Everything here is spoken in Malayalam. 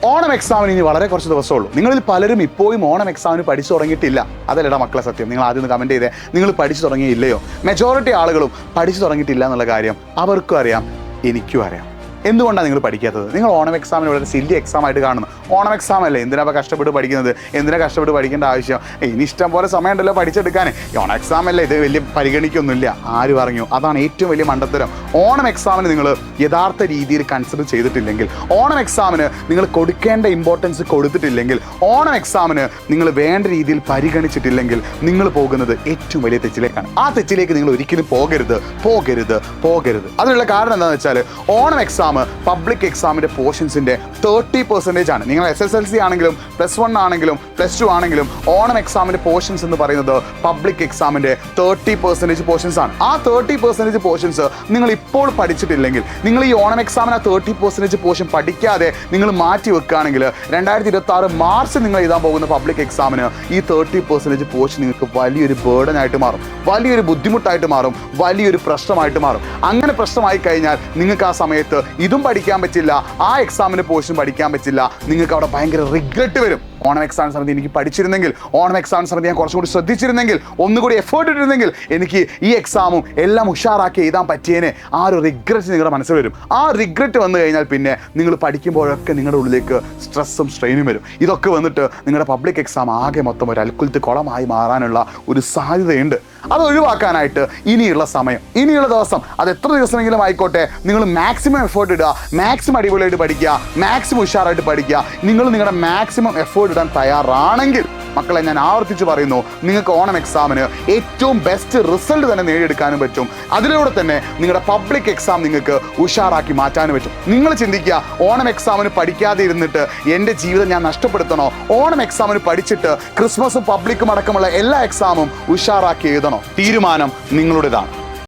ഓണം എക്സാമിന് ഇനി വളരെ കുറച്ച് ദിവസമുള്ളൂ. നിങ്ങളിൽ പലരും ഇപ്പോഴും ഓണം എക്സാമിന് പഠിച്ചു തുടങ്ങിയിട്ടില്ല. അതല്ലടാ മക്കളെ സത്യം. നിങ്ങൾ ആദ്യം ഒന്ന് കമൻറ്റ് ചെയ്തേ, നിങ്ങൾ പഠിച്ചു തുടങ്ങിയില്ലയോ? മെജോറിറ്റി ആളുകളും പഠിച്ചു തുടങ്ങിയിട്ടില്ല എന്നുള്ള കാര്യം അവർക്കും അറിയാം, എനിക്കും അറിയാം. എന്തുകൊണ്ടാണ് നിങ്ങൾ പഠിക്കാത്തത്? നിങ്ങൾ ഓണം എക്സാമിന് വളരെ സില്ലി എക്സാം ആയിട്ട് കാണുന്നു. ഓണം എക്സാം അല്ലേ, എന്തിനാ കഷ്ടപ്പെട്ട് പഠിക്കുന്നത്? എന്തിനാ കഷ്ടപ്പെട്ട് പഠിക്കേണ്ട ആവശ്യം? ഇനി ഇഷ്ടം പോലെ സമയമുണ്ടല്ലോ പഠിച്ചെടുക്കാൻ. ഓണം എക്സാം അല്ലേ, ഇത് വലിയ പരിഗണിക്കൊന്നുമില്ല. ആര് പറഞ്ഞു? അതാണ് ഏറ്റവും വലിയ മണ്ടത്തരം. ഓണം എക്സാമിന് നിങ്ങൾ യഥാർത്ഥ രീതിയിൽ കൺസിഡർ ചെയ്തിട്ടില്ലെങ്കിൽ, ഓണം എക്സാമിന് നിങ്ങൾ കൊടുക്കേണ്ട ഇമ്പോർട്ടൻസ് കൊടുത്തിട്ടില്ലെങ്കിൽ, ഓണം എക്സാമിന് നിങ്ങൾ വേണ്ട രീതിയിൽ പരിഗണിച്ചിട്ടില്ലെങ്കിൽ നിങ്ങൾ പോകുന്നത് ഏറ്റവും വലിയ തെറ്റിലേക്കാണ്. ആ തെറ്റിലേക്ക് നിങ്ങൾ ഒരിക്കലും പോകരുത്. അതിനുള്ള കാരണം എന്താണെന്ന് വെച്ചാൽ, ഓണം എക്സാം പബ്ലിക് എക്സാമിൻ്റെ പോർഷൻസിൻ്റെ 30% ആണ്. നിങ്ങൾ SSLC ആണെങ്കിലും +1 ആണെങ്കിലും +2 ആണെങ്കിലും ഓണം എക്സാമിൻ്റെ പോർഷൻസ് എന്ന് പറയുന്നത് പബ്ലിക് എക്സാമിൻ്റെ 30% പോർഷൻസ് ആണ്. ആ 30% പോർഷൻസ് നിങ്ങൾ ഇപ്പോൾ പഠിച്ചിട്ടില്ലെങ്കിൽ, നിങ്ങൾ ഈ ഓണം എക്സാമിന് ആ 30% പോർഷൻ പഠിക്കാതെ നിങ്ങൾ മാറ്റി വെക്കുകയാണെങ്കിൽ 2026 മാർച്ച് നിങ്ങൾ എഴുതാൻ പോകുന്ന പബ്ലിക് എക്സാമിന് ഈ 30% പോർഷൻ നിങ്ങൾക്ക് വലിയൊരു ബേർഡനായിട്ട് മാറും, വലിയൊരു ബുദ്ധിമുട്ടായിട്ട് മാറും, വലിയൊരു പ്രശ്നമായിട്ട് മാറും. അങ്ങനെ പ്രശ്നമായി കഴിഞ്ഞാൽ നിങ്ങൾക്ക് ആ സമയത്ത് ഇതും പഠിക്കാൻ പറ്റില്ല, ആ എക്സാമിന് പോർഷൻ പഠിക്കാൻ പറ്റില്ല. നിങ്ങൾക്ക് അവിടെ ഭയങ്കര റിഗ്രറ്റ് വരും. ഓണം എക്സാം സമയത്ത് എനിക്ക് പഠിച്ചിരുന്നെങ്കിൽ, ഓണം എക്സാം സമയത്ത് ഞാൻ കുറച്ചും കൂടി ശ്രദ്ധിച്ചിരുന്നെങ്കിൽ, ഒന്നുകൂടി എഫേർട്ട് ഇട്ടിരുന്നെങ്കിൽ എനിക്ക് ഈ എക്സാമും എല്ലാം ഉഷാറാക്കി എഴുതാൻ പറ്റിയേനെ, ആ ഒരു റിഗ്രറ്റ് നിങ്ങളുടെ മനസ്സിൽ വരും. ആ റിഗ്രറ്റ് വന്നു കഴിഞ്ഞാൽ പിന്നെ നിങ്ങൾ പഠിക്കുമ്പോഴൊക്കെ നിങ്ങളുടെ ഉള്ളിലേക്ക് സ്ട്രെസ്സും സ്ട്രെയിനും വരും. ഇതൊക്കെ വന്നിട്ട് നിങ്ങളുടെ പബ്ലിക് എക്സാം ആകെ മൊത്തം ഒരു അൽക്കുലത്ത് കുളമായി മാറാനുള്ള ഒരു സാധ്യതയുണ്ട്. അത് ഒഴിവാക്കാനായിട്ട് ഇനിയുള്ള സമയം, ഇനിയുള്ള ദിവസം, അത് എത്ര ദിവസമെങ്കിലും ആയിക്കോട്ടെ, നിങ്ങൾ മാക്സിമം എഫേർട്ട് ഇടുക, മാക്സിമം അടിപൊളിയായിട്ട് പഠിക്കുക, മാക്സിമം ഉഷാറായിട്ട് പഠിക്കുക. നിങ്ങൾ നിങ്ങളുടെ മാക്സിമം എഫേർട്ട് ഇടാൻ തയ്യാറാണെങ്കിൽ മക്കളെ, ഞാൻ ആവർത്തിച്ച് പറയുന്നു, നിങ്ങൾക്ക് ഓണം എക്സാമിന് ഏറ്റവും ബെസ്റ്റ് റിസൾട്ട് തന്നെ നേടിയെടുക്കാനും പറ്റും. അതിലൂടെ തന്നെ നിങ്ങളുടെ പബ്ലിക് എക്സാം നിങ്ങൾക്ക് ഉഷാറാക്കി മാറ്റാനും പറ്റും. നിങ്ങൾ ചിന്തിക്കുക, ഓണം എക്സാമിന് പഠിക്കാതെ ഇരുന്നിട്ട് എൻ്റെ ജീവിതം ഞാൻ നഷ്ടപ്പെടുത്തണോ? ഓണം എക്സാമിന് പഠിച്ചിട്ട് ക്രിസ്മസും പബ്ലിക്കും അടക്കമുള്ള എല്ലാ എക്സാമും ഉഷാറാക്കി എഴുതണോ? തീരുമാനം നിങ്ങളുടേതാണ്.